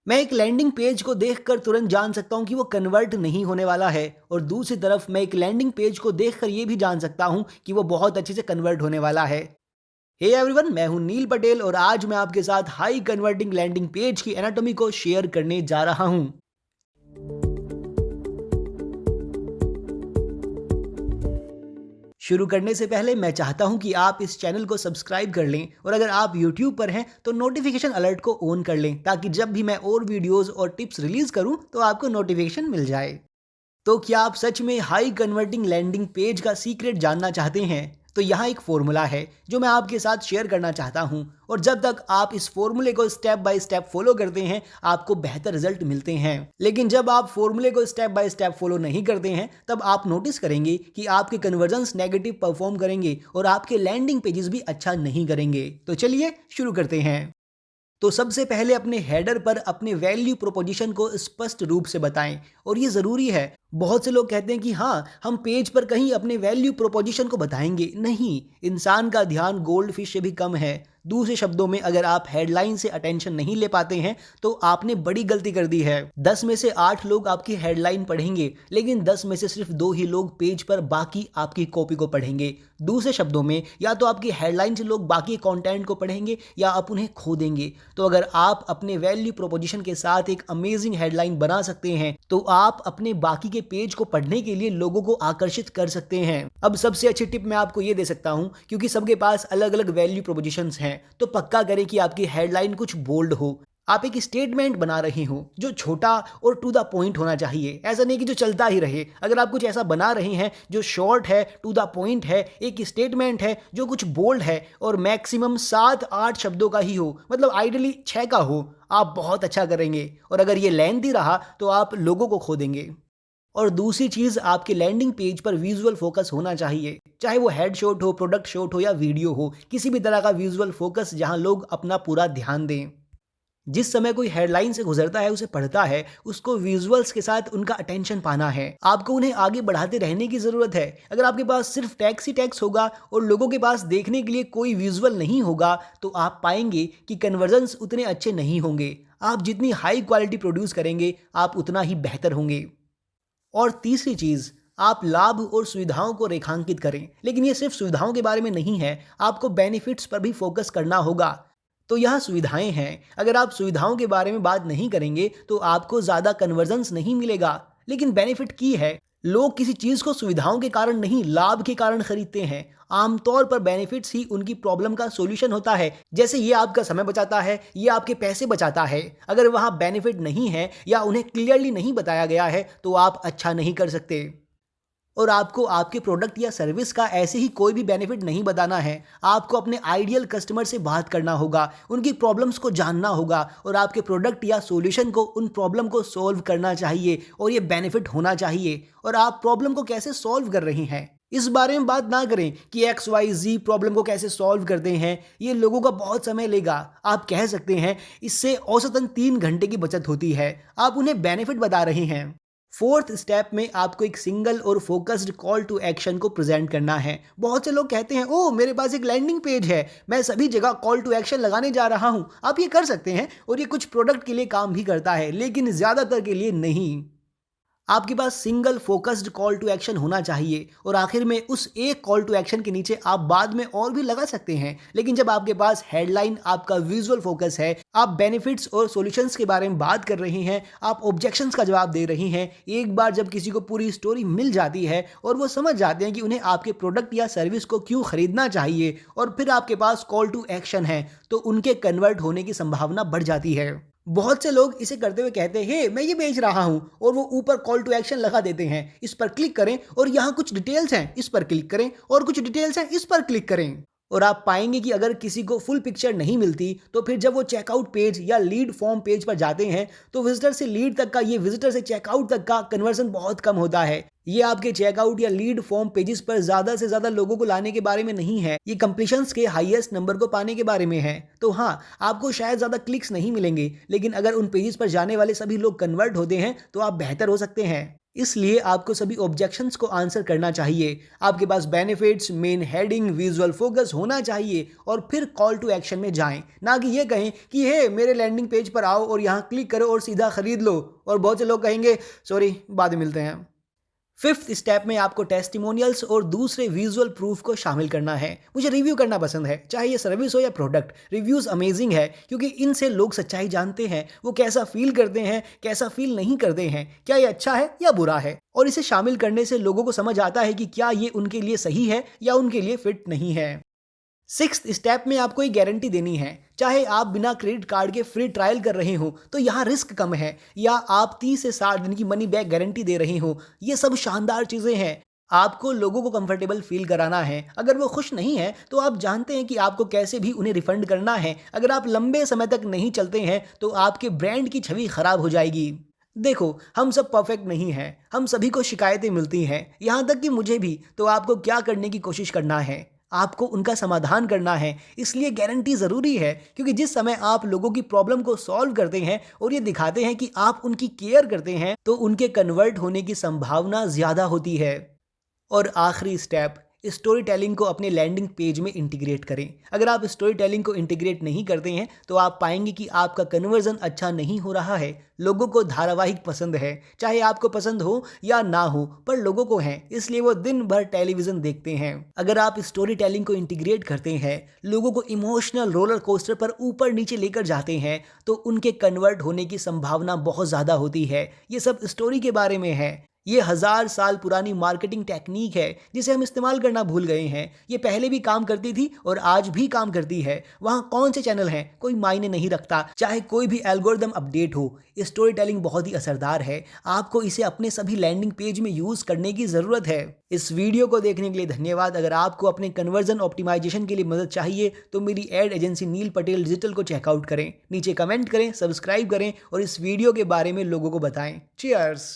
मैं एक landing page को देखकर तुरंत जान सकता हूँ कि वो कन्वर्ट नहीं होने वाला है और दूसरी तरफ मैं एक लैंडिंग पेज को देखकर ये भी जान सकता हूँ कि वो बहुत अच्छे से कन्वर्ट होने वाला है। हे एवरीवन, मैं हूँ नील पटेल और आज मैं आपके साथ हाई कन्वर्टिंग लैंडिंग पेज की एनाटॉमी को शेयर करने जा रहा हूँ। शुरू करने से पहले मैं चाहता हूं कि आप इस चैनल को सब्सक्राइब कर लें और अगर आप YouTube पर हैं तो नोटिफिकेशन अलर्ट को ऑन कर लें ताकि जब भी मैं और वीडियोस और टिप्स रिलीज करूं तो आपको नोटिफिकेशन मिल जाए। तो क्या आप सच में हाई कन्वर्टिंग लैंडिंग पेज का सीक्रेट जानना चाहते हैं? तो यहाँ एक फॉर्मूला है जो मैं आपके साथ शेयर करना चाहता हूँ और जब तक आप इस फॉर्मूले को स्टेप बाय स्टेप फॉलो करते हैं आपको बेहतर रिजल्ट मिलते हैं। लेकिन जब आप फॉर्मूले को स्टेप बाय स्टेप फॉलो नहीं करते हैं तब आप नोटिस करेंगे कि आपके कन्वर्जन्स नेगेटिव परफॉर्म करेंगे और आपके लैंडिंग पेजेस भी अच्छा नहीं करेंगे। तो चलिए शुरू करते हैं। तो सबसे पहले अपने हेडर पर अपने वैल्यू प्रोपोजिशन को स्पष्ट रूप से बताएं और ये ज़रूरी है। बहुत से लोग कहते हैं कि हाँ, हम पेज पर कहीं अपने वैल्यू प्रोपोजिशन को बताएंगे। नहीं, इंसान का ध्यान गोल्ड फिश से भी कम है। दूसरे शब्दों में अगर आप हेडलाइन से अटेंशन नहीं ले पाते हैं तो आपने बड़ी गलती कर दी है। 10 में से 8 लोग आपकी हेडलाइन पढ़ेंगे लेकिन 10 में से सिर्फ 2 ही लोग पेज पर बाकी आपकी कॉपी को पढ़ेंगे। दूसरे शब्दों में या तो आपकी हेडलाइन से लोग बाकी कंटेंट को पढ़ेंगे या आप उन्हें खो देंगे। तो अगर आप अपने वैल्यू प्रोपोजिशन के साथ एक अमेजिंग हेडलाइन बना सकते हैं तो आप अपने बाकी के पेज को पढ़ने के लिए लोगों को आकर्षित कर सकते हैं। अब सबसे अच्छी टिप मैं आपको ये दे सकता हूं, क्योंकि सबके पास अलग अलग वैल्यू प्रोपोजिशंस हैं, तो पक्का करें कि आपकी हेडलाइन कुछ बोल्ड हो। आप एक स्टेटमेंट बना रहे हो जो छोटा और टू द पॉइंट होना चाहिए, ऐसा नहीं कि जो चलता ही रहे। अगर आप कुछ ऐसा बना रहे हैं जो शॉर्ट है, टू द पॉइंट है, एक स्टेटमेंट है जो कुछ बोल्ड है और मैक्सिमम 7-8 शब्दों का ही हो, मतलब आइडियली 6 का हो, आप बहुत अच्छा करेंगे। और अगर ये लेंथी रहा तो आप लोगों को खो देंगे। और दूसरी चीज़, आपके लैंडिंग पेज पर विजुअल फोकस होना चाहिए, चाहे वो हेड शॉट हो, प्रोडक्ट शॉट हो या वीडियो हो, किसी भी तरह का विजुअल फोकस जहां लोग अपना पूरा ध्यान दें। जिस समय कोई हेडलाइन से गुजरता है, उसे पढ़ता है, उसको विजुअल्स के साथ उनका अटेंशन पाना है। आपको उन्हें आगे बढ़ाते रहने की ज़रूरत है। अगर आपके पास सिर्फ टेक्स्ट ही टेक्स्ट होगा और लोगों के पास देखने के लिए कोई विजुअल नहीं होगा तो आप पाएंगे कि कन्वर्जन्स उतने अच्छे नहीं होंगे। आप जितनी हाई क्वालिटी प्रोड्यूस करेंगे आप उतना ही बेहतर होंगे। और तीसरी चीज़, आप लाभ और सुविधाओं को रेखांकित करें, लेकिन ये सिर्फ सुविधाओं के बारे में नहीं है, आपको बेनिफिट्स पर भी फोकस करना होगा। तो यहाँ सुविधाएं हैं, अगर आप सुविधाओं के बारे में बात नहीं करेंगे तो आपको ज़्यादा कन्वर्जन्स नहीं मिलेगा। लेकिन बेनिफिट की है, लोग किसी चीज़ को सुविधाओं के कारण नहीं, लाभ के कारण खरीदते हैं। आमतौर पर बेनिफिट्स ही उनकी प्रॉब्लम का सॉल्यूशन होता है। जैसे ये आपका समय बचाता है, ये आपके पैसे बचाता है। अगर वहाँ बेनिफिट नहीं है या उन्हें क्लियरली नहीं बताया गया है तो आप अच्छा नहीं कर सकते। और आपको आपके प्रोडक्ट या सर्विस का ऐसे ही कोई भी बेनिफिट नहीं बताना है। आपको अपने आइडियल कस्टमर से बात करना होगा, उनकी प्रॉब्लम्स को जानना होगा और आपके प्रोडक्ट या सॉल्यूशन को उन प्रॉब्लम को सॉल्व करना चाहिए और ये बेनिफिट होना चाहिए। और आप प्रॉब्लम को कैसे सॉल्व कर रहे हैं इस बारे में बात ना करें कि XYZ प्रॉब्लम को कैसे सॉल्व करते हैं, ये लोगों का बहुत समय लेगा। आप कह सकते हैं इससे औसतन 3 घंटे की बचत होती है। आप उन्हें बेनिफिट बता रहे हैं। फोर्थ स्टेप में आपको एक सिंगल और फोकस्ड कॉल टू एक्शन को प्रेजेंट करना है। बहुत से लोग कहते हैं, ओह मेरे पास एक लैंडिंग पेज है, मैं सभी जगह कॉल टू एक्शन लगाने जा रहा हूं। आप ये कर सकते हैं और ये कुछ प्रोडक्ट के लिए काम भी करता है लेकिन ज़्यादातर के लिए नहीं। आपके पास single focused call to action होना चाहिए और आखिर में उस एक कॉल टू एक्शन के नीचे आप बाद में और भी लगा सकते हैं। लेकिन जब आपके पास हेडलाइन, आपका विजुअल फोकस है, आप बेनिफिट्स और सॉल्यूशंस के बारे में बात कर रहे हैं, आप ऑब्जेक्शंस का जवाब दे रहे हैं, एक बार जब किसी को पूरी स्टोरी मिल जाती है और वो समझ जाते हैं कि उन्हें आपके प्रोडक्ट या सर्विस को क्यों खरीदना चाहिए और फिर आपके पास कॉल टू एक्शन है, तो उनके कन्वर्ट होने की संभावना बढ़ जाती है। बहुत से लोग इसे करते हुए कहते हैं, हे मैं ये बेच रहा हूं, और वो ऊपर कॉल टू एक्शन लगा देते हैं, इस पर क्लिक करें और यहाँ कुछ डिटेल्स हैं, इस पर क्लिक करें, और कुछ डिटेल्स हैं, इस पर क्लिक करें। और आप पाएंगे कि अगर किसी को फुल पिक्चर नहीं मिलती तो फिर जब वो चेकआउट पेज या लीड फॉर्म पेज पर जाते हैं तो विजिटर से लीड तक का, ये विजिटर से चेकआउट तक का कन्वर्जन बहुत कम होता है। ये आपके चेकआउट या लीड फॉर्म पेजेस पर ज़्यादा से ज़्यादा लोगों को लाने के बारे में नहीं है, ये कंप्लीशंस के हाईएस्ट नंबर को पाने के बारे में है। तो हाँ, आपको शायद ज़्यादा क्लिक्स नहीं मिलेंगे लेकिन अगर उन पेजेस पर जाने वाले सभी लोग कन्वर्ट होते हैं तो आप बेहतर हो सकते हैं। इसलिए आपको सभी ऑब्जेक्शंस को आंसर करना चाहिए। आपके पास benefits, main heading, visual focus होना चाहिए और फिर कॉल टू एक्शन में जाएं। ना कि ये कहें कि हे मेरे लैंडिंग पेज पर आओ और यहाँ क्लिक करो और सीधा खरीद लो। और बहुत से लोग कहेंगे सॉरी बाद में मिलते हैं। फिफ्थ स्टेप में आपको टेस्टिमोनियल्स और दूसरे विजुअल प्रूफ को शामिल करना है। मुझे रिव्यू करना पसंद है, चाहे ये सर्विस हो या प्रोडक्ट। रिव्यूज़ अमेजिंग है क्योंकि इनसे लोग सच्चाई जानते हैं, वो कैसा फील करते हैं, कैसा फील नहीं करते हैं, क्या ये अच्छा है या बुरा है। और इसे शामिल करने से लोगों को समझ आता है कि क्या ये उनके लिए सही है या उनके लिए फिट नहीं है। सिक्स्थ स्टेप में आपको एक गारंटी देनी है। चाहे आप बिना क्रेडिट कार्ड के फ्री ट्रायल कर रहे हो तो यहाँ रिस्क कम है, या आप 30 से 60 दिन की मनी बैक गारंटी दे रहे हो, ये सब शानदार चीज़ें हैं। आपको लोगों को कंफर्टेबल फील कराना है। अगर वो खुश नहीं है तो आप जानते हैं कि आपको कैसे भी उन्हें रिफंड करना है। अगर आप लंबे समय तक नहीं चलते हैं तो आपके ब्रांड की छवि खराब हो जाएगी। देखो, हम सब परफेक्ट नहीं हैं, हम सभी को शिकायतें मिलती हैं, यहाँ तक कि मुझे भी। तो आपको क्या करने की कोशिश करना है? आपको उनका समाधान करना है। इसलिए गारंटी ज़रूरी है क्योंकि जिस समय आप लोगों की प्रॉब्लम को सॉल्व करते हैं और ये दिखाते हैं कि आप उनकी केयर करते हैं तो उनके कन्वर्ट होने की संभावना ज़्यादा होती है। और आखिरी स्टेप, स्टोरी टेलिंग को अपने लैंडिंग पेज में इंटीग्रेट करें। अगर आप स्टोरी टेलिंग को इंटीग्रेट नहीं करते हैं तो आप पाएंगे कि आपका कन्वर्जन अच्छा नहीं हो रहा है। लोगों को धारावाहिक पसंद है, चाहे आपको पसंद हो या ना हो, पर लोगों को है, इसलिए वो दिन भर टेलीविज़न देखते हैं। अगर आप स्टोरी टेलिंग को इंटीग्रेट करते हैं, लोगों को इमोशनल रोलर कोस्टर पर ऊपर नीचे लेकर जाते हैं, तो उनके कन्वर्ट होने की संभावना बहुत ज़्यादा होती है। ये सब स्टोरी के बारे में है। ये 1000 साल पुरानी मार्केटिंग टेक्निक है जिसे हम इस्तेमाल करना भूल गए हैं। ये पहले भी काम करती थी और आज भी काम करती है। वहाँ कौन से चैनल हैं कोई मायने नहीं रखता, चाहे कोई भी एल्गोरिदम अपडेट हो। स्टोरी टेलिंग बहुत ही असरदार है। आपको इसे अपने सभी लैंडिंग पेज में यूज़ करने की ज़रूरत है। इस वीडियो को देखने के लिए धन्यवाद। अगर आपको अपने कन्वर्जन ऑप्टिमाइजेशन के लिए मदद चाहिए तो मेरी एड एजेंसी नील पटेल डिजिटल को चेकआउट करें। नीचे कमेंट करें, सब्सक्राइब करें और इस वीडियो के बारे में लोगों को बताएं। चीयर्स।